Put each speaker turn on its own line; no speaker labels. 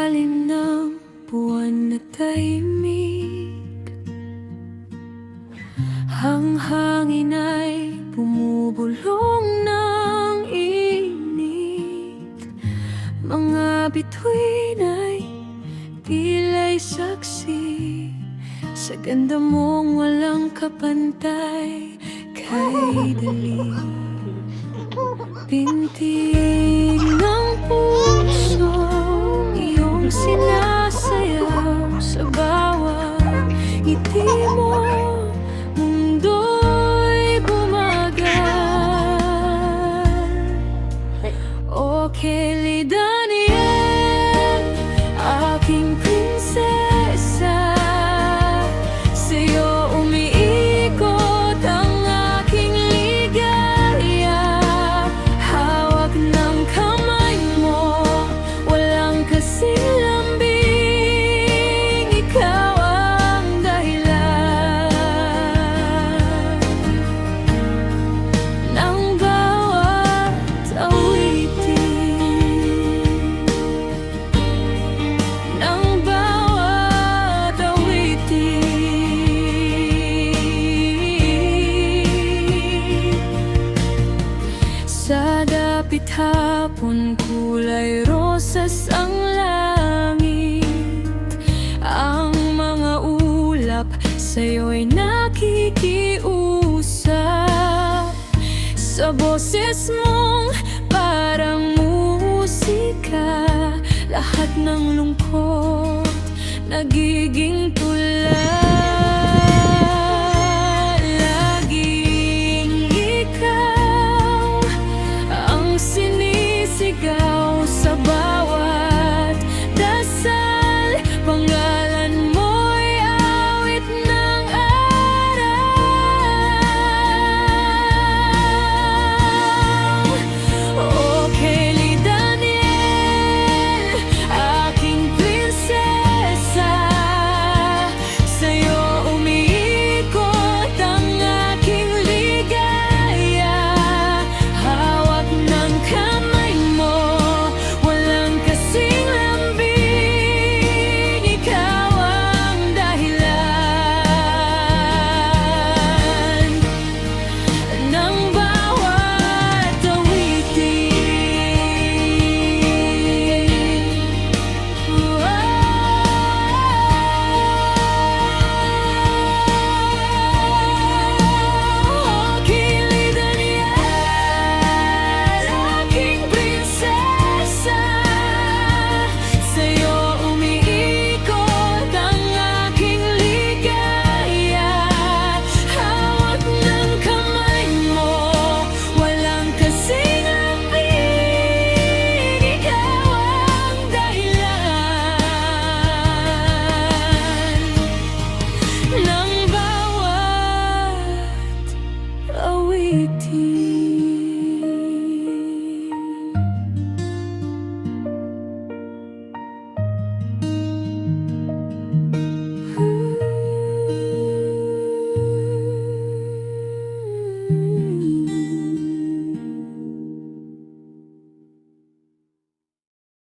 ilalim ng buwan na tahimik, ang hangin ay bumubulong ng init. Mga bituin ay pila'y saksi sa ganda mong walang kapantay kay dalig. Pintig ng puso, iyong sinasayaw sa bawat ngiti mo. Mundo'y bumagal. O Kelly Daniel, aking prinsesa, sa'yo umiikot ang aking ligaya. Hawak ng kamay mo, walang kasing lambing, ikaw ang dahilan ng bawat awitin, ng bawat awitin. Sa dapit hapon, kulay rosas ang langit. Ang mga ulap sa'yo'y nakikiusap. Sa boses mong parang musika, lahat ng lungkot nagiging